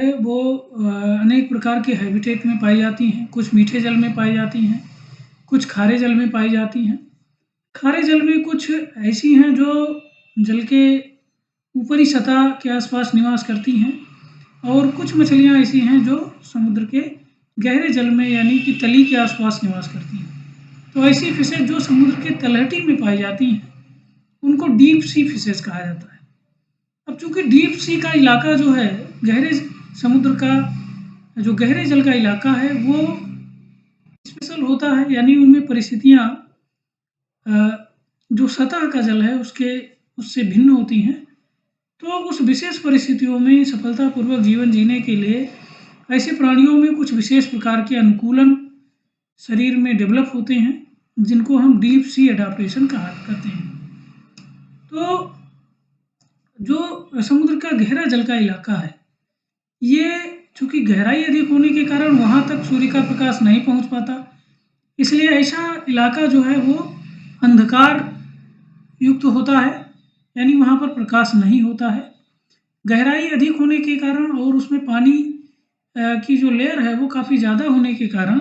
वो अनेक प्रकार के हैबिटेट में पाई जाती हैं। कुछ मीठे जल में पाई जाती हैं, कुछ खारे जल में पाई जाती हैं। खारे जल में कुछ ऐसी हैं जो जल के ऊपरी सतह के आसपास निवास करती हैं और कुछ मछलियाँ ऐसी हैं जो समुद्र के गहरे जल में यानी कि तली के आसपास निवास करती हैं। तो ऐसी फिशेज जो समुद्र के तलहटी में पाई जाती हैं, उनको डीप सी फिशेज कहा जाता है। अब चूँकि डीप सी का इलाका जो है, गहरे समुद्र का जो गहरे जल का इलाका है, वो स्पेशल होता है, यानी उनमें परिस्थितियाँ जो सतह का जल है उससे भिन्न होती हैं। तो उस विशेष परिस्थितियों में सफलतापूर्वक जीवन जीने के लिए ऐसे प्राणियों में कुछ विशेष प्रकार के अनुकूलन शरीर में डेवलप होते हैं, जिनको हम डीप सी एडाप्टेशन कहते हैं। तो जो समुद्र का गहरा जल का इलाका है, ये चूँकि गहराई अधिक होने के कारण वहाँ तक सूर्य का प्रकाश नहीं पहुँच पाता, इसलिए ऐसा इलाका जो है वो अंधकार युक्त होता है, यानी वहाँ पर प्रकाश नहीं होता है। गहराई अधिक होने के कारण और उसमें पानी की जो लेयर है वो काफ़ी ज़्यादा होने के कारण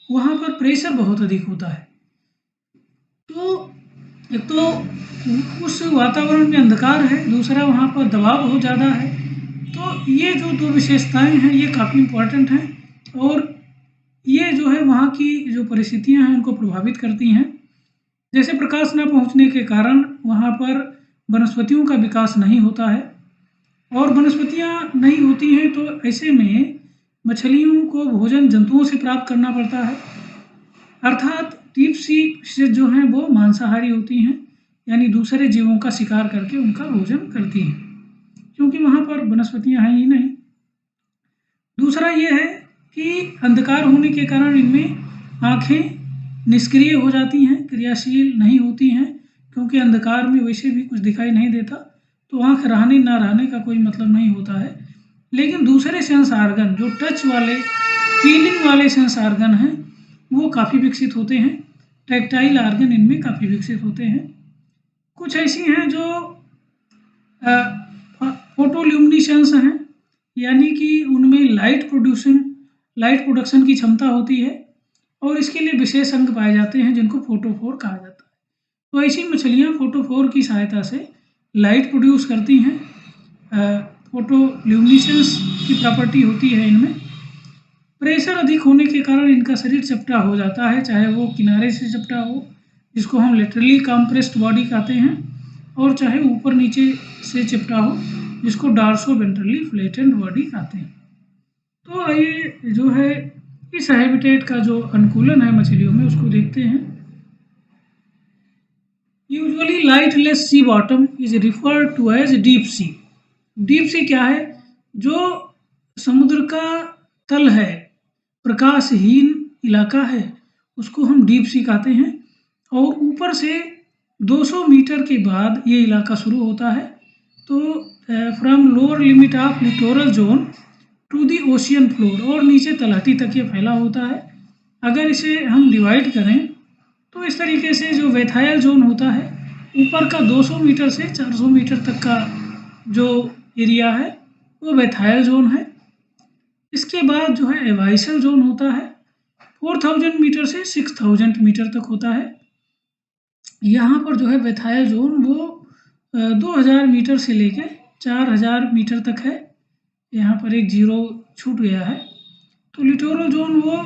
वहाँ पर प्रेशर बहुत अधिक होता है। तो एक तो उस वातावरण में अंधकार है, दूसरा वहाँ पर दबाव बहुत ज़्यादा है। तो ये जो दो विशेषताएं हैं ये काफ़ी इम्पोर्टेंट हैं और ये जो है वहाँ की जो परिस्थितियाँ हैं उनको प्रभावित करती हैं। जैसे प्रकाश न पहुँचने के कारण वहाँ पर वनस्पतियों का विकास नहीं होता है और वनस्पतियाँ नहीं होती हैं तो ऐसे में मछलियों को भोजन जंतुओं से प्राप्त करना पड़ता है। अर्थात डीप सी फिशेज जो हैं वो मांसाहारी होती हैं, यानी दूसरे जीवों का शिकार करके उनका भोजन करती हैं, क्योंकि वहाँ पर वनस्पतियाँ हैं ही नहीं। दूसरा ये है कि अंधकार होने के कारण इनमें आँखें निष्क्रिय हो जाती हैं, क्रियाशील नहीं होती हैं, क्योंकि अंधकार में वैसे भी कुछ दिखाई नहीं देता, तो आँख रहने ना रहने का कोई मतलब नहीं होता है। लेकिन दूसरे सेंस आर्गन जो टच वाले, फीलिंग वाले सेंस आर्गन हैं, वो काफ़ी विकसित होते हैं। टैक्टाइल आर्गन इनमें काफ़ी विकसित होते हैं। कुछ ऐसी हैं जो फोटोल्यूमिनेसेंस हैं, यानी कि उनमें लाइट प्रोडक्शन की क्षमता होती है और इसके लिए विशेष अंग पाए जाते हैं जिनको फोटोफोर कहा जाता है। तो ऐसी मछलियाँ फोटोफोर की सहायता से लाइट प्रोड्यूस करती हैं। फोटोल्यूमिनेसेंस की प्रॉपर्टी होती है इनमें। प्रेशर अधिक होने के कारण इनका शरीर चपटा हो जाता है, चाहे वो किनारे से चपटा हो, जिसको हम लिटरली कंप्रेस्ड बॉडी कहते हैं, और चाहे ऊपर नीचे से चिपटा हो, जिसको डार्सो वेंट्रली फ्लैटेंड बॉडी कहते हैं। तो आइए जो है इस हैबिटेट का जो अनुकूलन है मछलियों में उसको देखते हैं। Usually lightless sea bottom is referred to as deep sea. Deep sea क्या है? जो समुद्र का तल है, प्रकाशहीन इलाका है, उसको हम डीप सी कहते हैं और ऊपर से 200 मीटर के बाद ये इलाका शुरू होता है। तो from lower limit of littoral zone to the ocean floor, और नीचे तलहटी तक ये फैला होता है। अगर इसे हम डिवाइड करें तो इस तरीके से जो वेथायल जोन होता है, ऊपर का 200 मीटर से 400 मीटर तक का जो एरिया है वो वेथायल जोन है। इसके बाद जो है एवाइसल जोन होता है, 4000 मीटर से 6000 मीटर तक होता है। यहाँ पर जो है वेथायल जोन वो 2000 मीटर से लेके 4000 मीटर तक है। यहाँ पर एक जीरो छूट गया है। तो लिटोरल जोन वो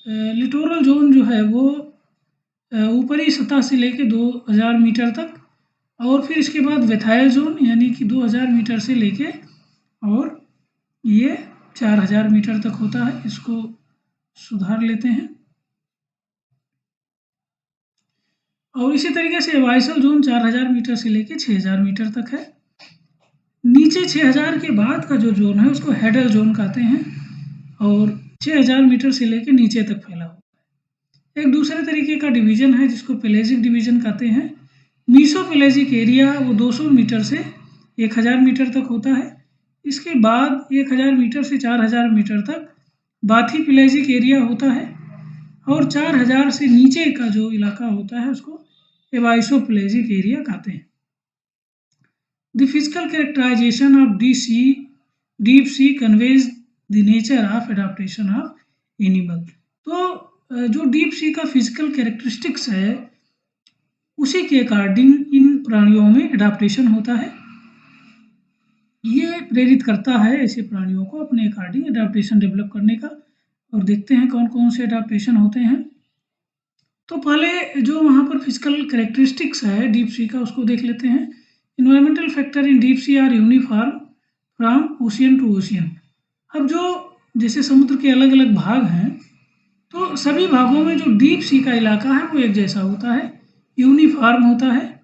लिटोरल जोन जो है वो ऊपरी सतह से लेके 2000 मीटर तक, और फिर इसके बाद वेथायल जोन यानी कि 2000 मीटर से लेके और ये 4000 मीटर तक होता है। इसको सुधार लेते हैं। और इसी तरीके से एवाइसल जोन 4000 मीटर से लेके 6000 मीटर तक है। नीचे 6000 के बाद का जो जोन है उसको हेडल जोन कहते हैं और 6000 मीटर से लेके नीचे तक फैला हुआ है। एक दूसरे तरीके का डिवीजन है जिसको पेलेजिक डिवीजन कहते हैं। मीसोपेलेजिक एरिया वो 200 मीटर से 1000 मीटर तक होता है। इसके बाद 1000 मीटर से 4000 मीटर तक बाथीपेलेजिक एरिया होता है और 4000 से नीचे का जो इलाका होता है उसको एवाइसोपेलेजिक एरिया कहते हैं। The physical characterization of deep sea conveys the nature of adaptation of animal. तो जो डीप सी का फिजिकल कैरेक्टरिस्टिक्स है उसी के अकॉर्डिंग इन प्राणियों में एडाप्टेशन होता है। ये प्रेरित करता है ऐसे प्राणियों को अपने अकॉर्डिंग एडाप्टेशन डेवलप करने का। और देखते हैं कौन कौन से एडाप्टेशन होते हैं। तो पहले जो वहाँ पर फिजिकल कैरेक्टरिस्टिक्स है डीप सी का उसको देख लेते हैं। Environmental factor in deep sea are uniform from ocean to ocean. अब जो जैसे समुद्र के अलग अलग भाग हैं तो सभी भागों में जो डीप सी का इलाका है वो एक जैसा होता है, यूनिफॉर्म होता है।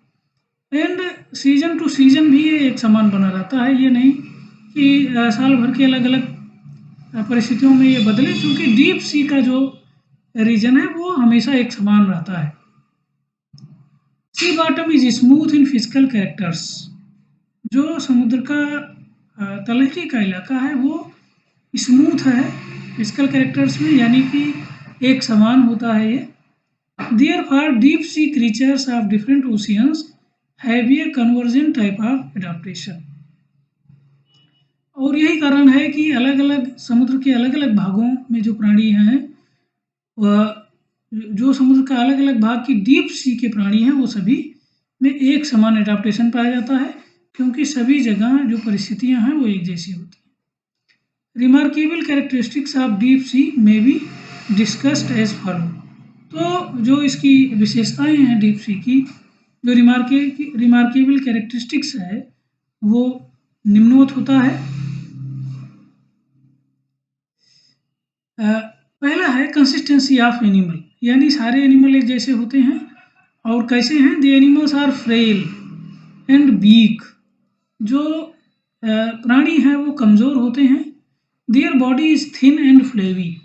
एंड सीजन टू सीजन भी ये एक समान बना रहता है, ये नहीं कि साल भर के अलग अलग परिस्थितियों में ये बदले, क्योंकि डीप सी का जो रीजन है वो हमेशा एक समान रहता है। Sea bottom is smooth in physical characters. जो समुद्र का तलहटी का इलाका है वो स्मूथ है फिजिकल कैरेक्टर्स में, यानी कि एक समान होता है ये। Therefore, deep sea creatures of different oceans have a convergent type of adaptation. और यही कारण है कि अलग अलग समुद्र के अलग अलग भागों में जो प्राणी हैं जो समुद्र का अलग अलग भाग की डीप सी के प्राणी हैं वो सभी में एक समान एडाप्टेशन पाया जाता है, क्योंकि सभी जगह जो परिस्थितियां हैं वो एक जैसी होती हैं। Remarkable characteristics of deep sea may be discussed as follow. तो जो इसकी विशेषताएं हैं डीप सी की, जो रिमार्केबल कैरेक्टरिस्टिक्स है वो निम्नवत होता है। पहला है कंसिस्टेंसी ऑफ एनिमल, यानी सारे एनिमल एक जैसे होते हैं। और कैसे हैं? The animals are frail and weak. जो प्राणी हैं वो कमज़ोर होते हैं। Their body is thin and flabby.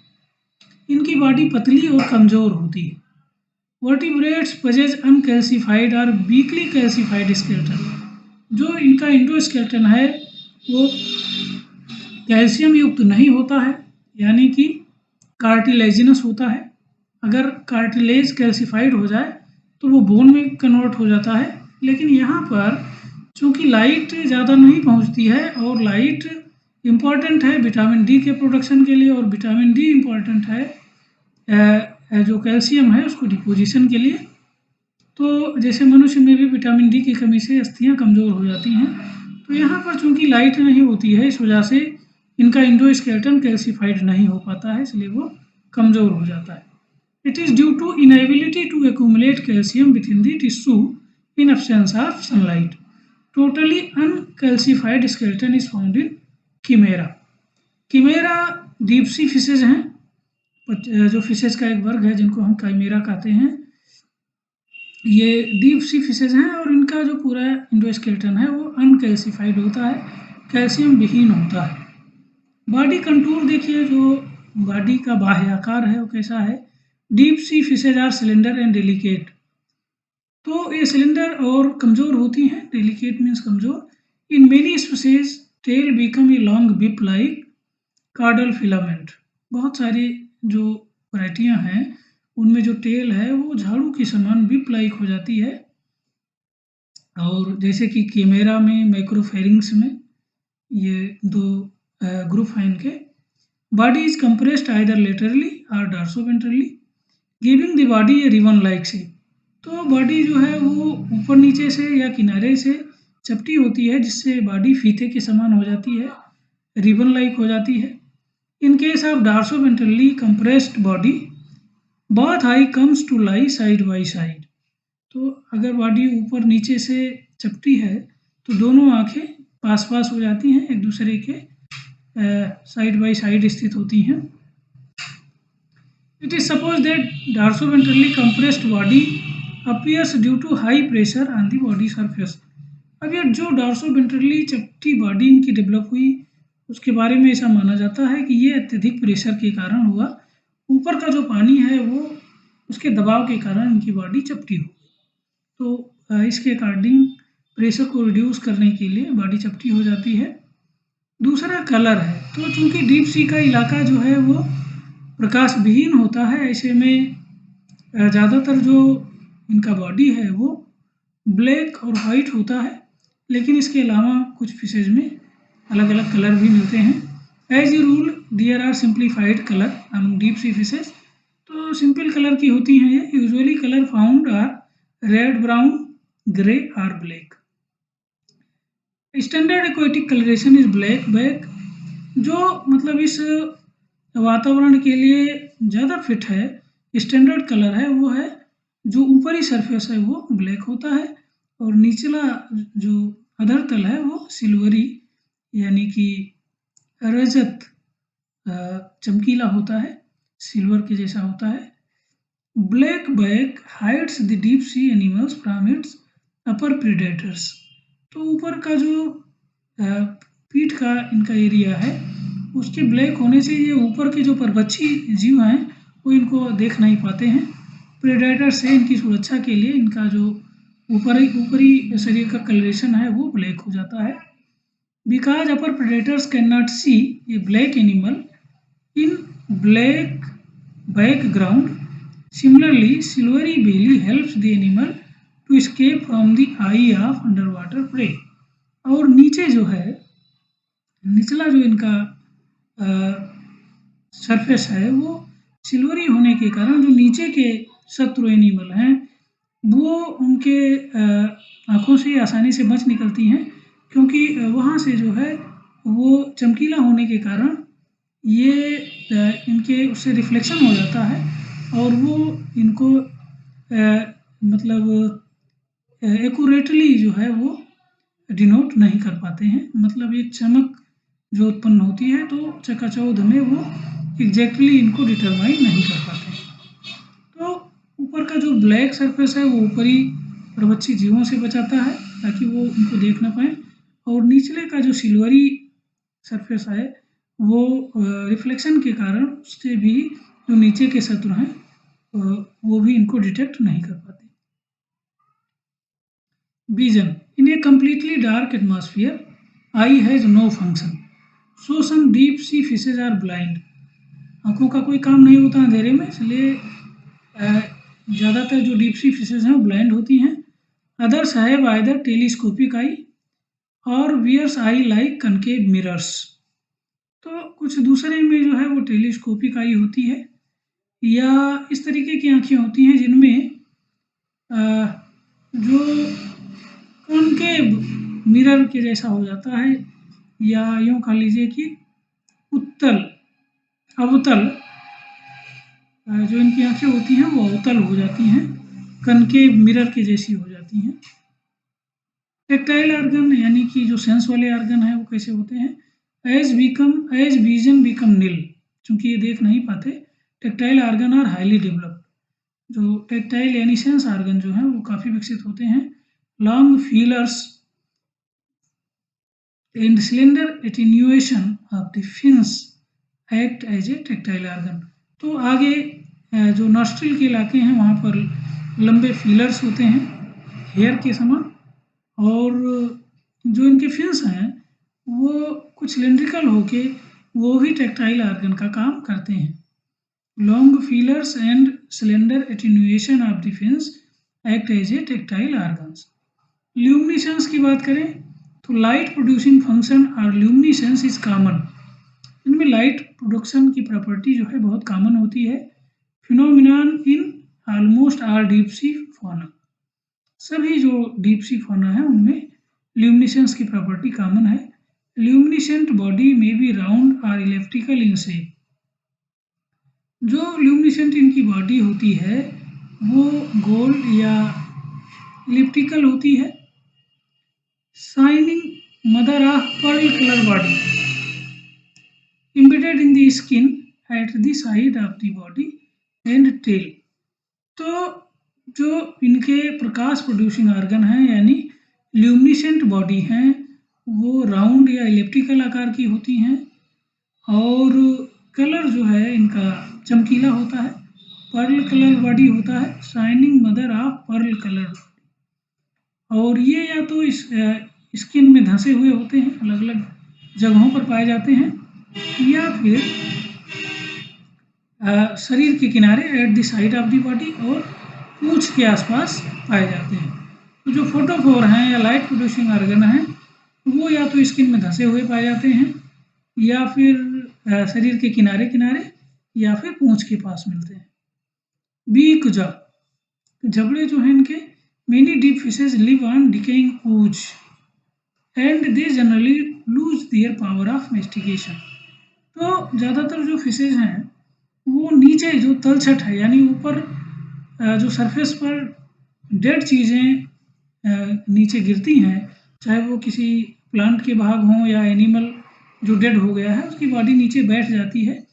इनकी बॉडी पतली और कमज़ोर होती है। वर्टिब्रेट्स possess अनकैल्सिफाइड और वीकली कैल्सिफाइड स्केलेटन। जो इनका इंडोस्केलेटन है वो कैल्शियम युक्त नहीं होता है, यानी कि कार्टिलेजिनस होता है। अगर कार्टिलेज कैल्सिफाइड हो जाए तो वो बोन में कन्वर्ट हो जाता है। लेकिन यहाँ पर चूँकि लाइट ज़्यादा नहीं पहुँचती है और लाइट इम्पॉर्टेंट है विटामिन डी के प्रोडक्शन के लिए, और विटामिन डी इम्पॉर्टेंट है जो कैल्शियम है उसको डिपोजिशन के लिए। तो जैसे मनुष्य में भी विटामिन डी की कमी से अस्थियां कमज़ोर हो जाती हैं, तो यहाँ पर चूंकि लाइट नहीं होती है इस वजह से इनका इंडोस्केलेटन कैल्सिफाइड नहीं हो पाता है, इसलिए वो कमज़ोर हो जाता है। It is due to inability to accumulate calcium within the tissue in absence of sunlight. Totally uncalcified skeleton is found in chimaera. Chimaera deep sea fishes हैं, जो फिशेज का एक वर्ग है जिनको हम काइमेरा कहते हैं। ये डीप सी फिशेज हैं और इनका जो पूरा इंडोस्केलेटन है वो अनकैल्सिफाइड होता है, कैल्शियम विहीन होता है। बॉडी कंटूर देखिए, जो बॉडी का बाह्य आकार है वो कैसा है। Deep sea fishes are cylinder and delicate. तो ये सिलेंडर और कमज़ोर होती हैं, डेलिकेट मीन्स कमज़ोर। In many species tail become a long whip like caudal filament. बहुत सारी जो वैरायटियाँ हैं उनमें जो टेल है वो झाड़ू के समान बिप लाइक हो जाती है। और जैसे कि कीमेरा में, मैक्रोफेरिंग्स में ये दो ग्रुप हैं इनके। Body is compressed either laterally और dorsoventrally giving the body a ribbon like shape. तो बॉडी जो है वो ऊपर नीचे से या किनारे से चपटी होती है, जिससे बॉडी फीते के समान हो जाती है, रिबन लाइक हो जाती है। In case of dorsoventrally compressed body both eye comes to lie side by side. तो अगर बॉडी ऊपर नीचे से चपटी है तो दोनों आंखें पास पास हो जाती हैं, एक दूसरे के साइड बाई साइड स्थित होती हैं। It is suppose that dorsoventrally compressed body appears due to high pressure on the body surface. अब ये जो डॉर्सोवेंट्रली चपटी बॉडी इनकी डेवलप हुई उसके बारे में ऐसा माना जाता है कि ये अत्यधिक प्रेशर के कारण हुआ। ऊपर का जो पानी है वो उसके दबाव के कारण इनकी बॉडी चपटी हो। तो इसके अकॉर्डिंग प्रेशर को रिड्यूस करने के लिए बॉडी चपटी हो जाती है। दूसरा कलर है। तो चूंकि डीप सी का इलाका जो है वो प्रकाश विहीन होता है, ऐसे में ज़्यादातर जो इनका बॉडी है वो ब्लैक और वाइट होता है। लेकिन इसके अलावा कुछ फिशेज में अलग अलग कलर भी मिलते हैं। As a rule there are simplified colour among deep sea fishes. तो सिंपल कलर की होती हैं ये। Usually colour found are red, brown, grey और black. Standard aquatic coloration is black back. जो मतलब इस वातावरण के लिए ज़्यादा फिट है, स्टैंडर्ड कलर है, वो है जो ऊपरी सरफेस है वो ब्लैक होता है और निचला जो अधर तल है वो सिल्वरी यानी कि रजत चमकीला होता है, सिल्वर के जैसा होता है। Black back hides the deep sea animals from its upper predators. तो ऊपर का जो पीठ का इनका एरिया है उसके ब्लैक होने से ये ऊपर के जो परभक्षी जीव हैं वो इनको देख नहीं पाते हैं। प्रेडेटर से इनकी सुरक्षा के लिए इनका जो ऊपरी शरीर का कलरेशन है वो ब्लैक हो जाता है। Because upper predators can not see a black animal in black background, similarly silvery belly helps the animal to escape from the eye of under water prey. और नीचे जो है, निचला जो इनका सरफेस है वो सिल्वरी होने के कारण जो नीचे के शत्रु एनिमल हैं वो उनके आँखों से आसानी से बच निकलती हैं, क्योंकि वहाँ से जो है वो चमकीला होने के कारण ये इनके उससे रिफ्लेक्शन हो जाता है और वो इनको मतलब एक्यूरेटली जो है वो डिनोट नहीं कर पाते हैं। मतलब एक चमक जो उत्पन्न होती है तो चकाचौंध में वो एग्जैक्टली इनको डिटरमाइन नहीं कर पाते हैं। तो ऊपर का जो ब्लैक सरफेस है वो ऊपरी परभक्षी जीवों से बचाता है ताकि वो उनको देख ना पाए, और निचले का जो सिल्वरी सरफेस है वो रिफ्लेक्शन के कारण उससे भी जो नीचे के शत्रु हैं वो भी इनको डिटेक्ट नहीं कर पाते। Vision in A completely dark atmosphere, eye has no function, so some deep sea fishes are blind। आँखों का कोई काम नहीं होता अंधेरे में, इसलिए ज़्यादातर जो डीप सी फिशेज हैं वो ब्लाइंड होती हैं। Others have either telescopic eye और wears eye like concave mirrors. तो कुछ दूसरे में जो है वो टेलीस्कोपिक आई होती है या इस तरीके की आँखें होती हैं जिनमें जो कॉनकेव मिरर के जैसा हो जाता है, या यूँ कह लीजिए कि उत्तल अवतल जो इनकी आँखें होती हैं वो अवतल हो जाती हैं, कनकेव मिरर के जैसी हो जाती हैं। टेक्टाइल आर्गन यानी कि जो सेंस वाले आर्गन हैं वो कैसे होते हैं? एज विजन बिकम नील, चूँकि ये देख नहीं पाते, tactile organ are highly developed. जो टेक्टाइल यानी सेंस आर्गन जो हैं वो काफ़ी विकसित होते हैं। Long feelers and cylinder attenuation of the fins act as a tactile organ. तो आगे जो नॉस्ट्रिल के इलाके हैं वहाँ पर लंबे फीलर्स होते हैं हेयर के समान, और जो इनके फिन्स हैं वो कुछ सिलेंड्रिकल होके वो भी टेक्टाइल आर्गन का काम करते हैं। Long feelers and cylinder attenuation of the fins act as a tactile organs. Luminescence की बात करें तो लाइट प्रोड्यूसिंग फंक्शन और ल्यूमिनेसेंस इज कॉमन। इनमें लाइट प्रोडक्शन की प्रॉपर्टी जो है बहुत कॉमन होती है। Phenomenon in almost all deep sea fauna, सभी जो डीप सी फौना है उनमें ल्यूमिनेसेंस की प्रॉपर्टी कॉमन है। Luminescent body may be round और इलेप्टिकल इन शेप। जो ल्यूमिनेसेंट इनकी बॉडी होती है वो गोल या इलिप्टिकल होती है। Shining mother of pearl colour body embedded in the skin at the side of the body and tail। तो जो इनके प्रकाश प्रोड्यूसिंग आर्गन हैं यानी ल्यूमिनेसेंट बॉडी हैं वो राउंड या इलिप्टिकल आकार की होती हैं, और कलर जो है इनका चमकीला होता है। पर्ल कलर बॉडी होता है, shining mother of pearl colour, और ये या तो इस स्किन में धंसे हुए होते हैं, अलग अलग जगहों पर पाए जाते हैं, या फिर शरीर के किनारे at the side of the body और पूंछ के आसपास पाए जाते हैं। तो जो फोटोफोर हैं या लाइट प्रोड्यूसिंग ऑर्गन हैं वो या तो स्किन में धंसे हुए पाए जाते हैं या फिर शरीर के किनारे किनारे या फिर पूंछ के पास मिलते हैं। बीक जबड़े जो हैं इनके, many deep fishes live on decaying ooze and they generally lose their power of mastication. तो ज़्यादातर जो फिशेज हैं वो नीचे जो तलछट है यानी ऊपर जो सरफेस पर डेड चीज़ें नीचे गिरती हैं, चाहे वो किसी प्लांट के भाग हों या एनिमल जो डेड हो गया है उसकी बॉडी नीचे बैठ जाती है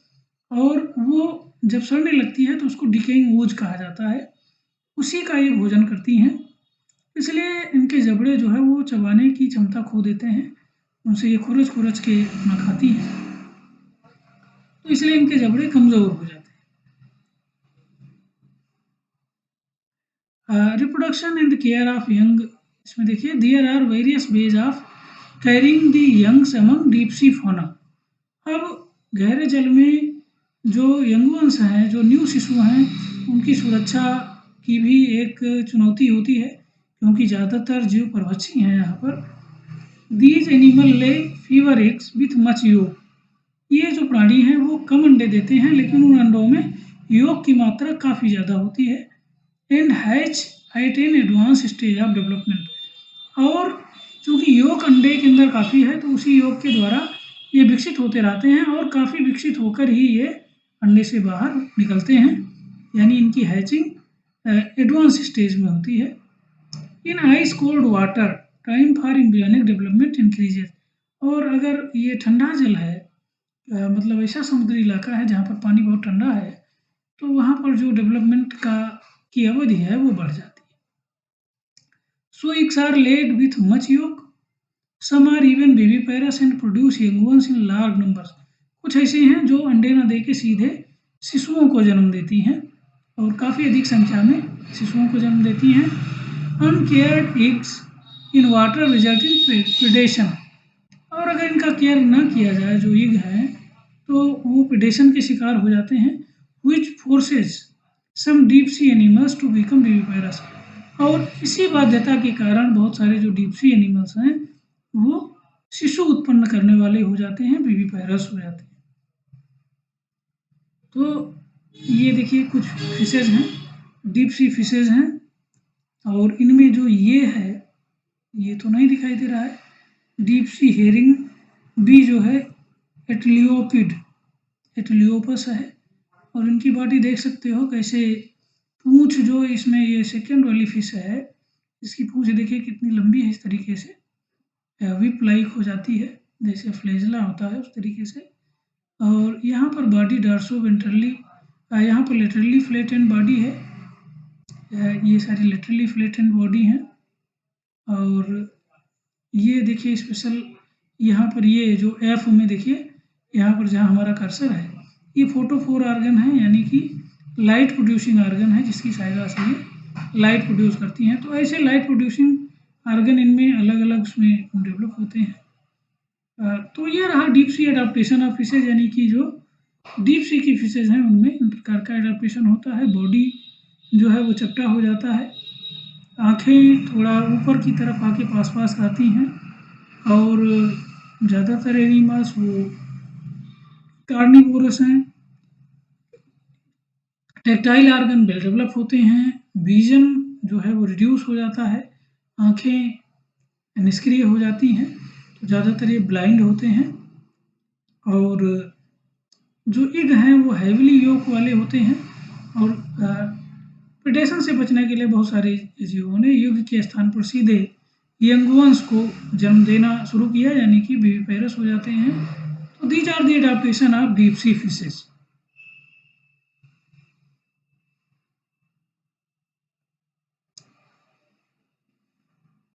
और वो जब सड़ने लगती है तो उसको डिकेइंग ooze कहा जाता है। उसी का ये भोजन करती हैं, इसलिए इनके जबड़े जो है वो चबाने की क्षमता खो देते हैं, उनसे ये खुरच-खुरच के अपना खाती हैं, तो इसलिए इनके जबड़े कमज़ोर हो जाते हैं। Reproduction and care of young, इसमें देखिए there are various ways of caring the youngs among deep sea fauna. अब गहरे जल में जो यंगवंश हैं, जो न्यू शिशु हैं, उनकी सुरक्षा की भी एक चुनौती होती है क्योंकि ज़्यादातर जीव परभक्षी हैं यहाँ पर। दीज एनिमल ले फीवर एग्स विथ मच योग, ये जो प्राणी हैं वो कम अंडे देते हैं लेकिन उन अंडों में योग की मात्रा काफ़ी ज़्यादा होती है। And hatch at an advance stage of development, और चूँकि योग अंडे के अंदर काफ़ी है तो उसी योग के द्वारा ये विकसित होते रहते हैं और काफ़ी विकसित होकर ही ये अंडे से बाहर निकलते हैं, यानी इनकी हैचिंग एडवांस स्टेज में होती है। In ice cold water time for embryonic development increases, और अगर ये ठंडा जल है मतलब ऐसा समुद्री इलाका है जहाँ पर पानी बहुत ठंडा है तो वहाँ पर जो डेवलपमेंट की अवधि है वो बढ़ जाती है। So eggs are laid with much yolk, some are even viviparous and produce young ones in large numbers, कुछ ऐसे हैं जो अंडे न दे के सीधे शिशुओं को जन्म देती हैं और काफ़ी अधिक संख्या में शिशुओं को जन्म देती हैं। Uncared eggs in water result in predation, और अगर इनका केयर न किया जाए जो एग हैं तो वो प्रेडेशन के शिकार हो जाते हैं। Which forces some deep sea animals to become viviparous, और इसी बाध्यता के कारण बहुत सारे जो डीप सी एनिमल्स हैं वो शिशु उत्पन्न करने वाले हो जाते हैं, बेबी पैरस हो जाते हैं। तो ये देखिए कुछ फिशेज हैं, डीप सी फिशेज हैं, और इनमें जो ये है ये तो नहीं दिखाई दे रहा है, डीप सी हेरिंग भी जो है एटलियोपस है, और इनकी बॉडी देख सकते हो कैसे पूंछ जो इसमें ये सेकेंड वाली फिश है इसकी पूंछ देखिए कितनी लंबी है, इस तरीके से विप लाइक हो जाती है जैसे फ्लेजला होता है उस तरीके से। और यहाँ पर बॉडी डार्सो वेंट्रली, यहाँ पर लेटरली फ्लैट एंड बॉडी है, ये सारी लेटरली फ्लैट एंड बॉडी हैं। और ये देखिए स्पेशल यहाँ पर ये जो एफ में देखिए यहाँ पर जहाँ हमारा कर्सर है ये फोटोफोर ऑर्गन है, यानी कि लाइट प्रोड्यूसिंग ऑर्गन है जिसकी सहायता से ये लाइट प्रोड्यूस करती हैं। तो ऐसे लाइट प्रोड्यूसिंग ऑर्गन इनमें अलग अलग उसमें डेवलप होते हैं। तो ये रहा deep sea adaptation of fishes, यानी कि जो डीप सी की फिशेज हैं उनमें इन प्रकार का एडाप्टेशन होता है। बॉडी जो है वो चपटा हो जाता है, आँखें थोड़ा ऊपर की तरफ आके पास आती हैं, और ज़्यादातर एनिमल्स वो कार्निवोरस हैं। टेक्टाइल ऑर्गन वेल डेवलप होते हैं, विजन जो है वो रिड्यूस हो जाता है, आँखें निष्क्रिय हो जाती हैं, तो ज़्यादातर ये ब्लाइंड होते हैं। और जो एग हैं वो हैविली योक वाले होते हैं, और प्रेडेशन से बचने के लिए बहुत सारे जीवों ने युग के स्थान पर सीधे यंगवंस को जन्म देना शुरू किया, यानी कि बेबी पैरस हो जाते हैं। तो these are the adaptation of deep sea fishes.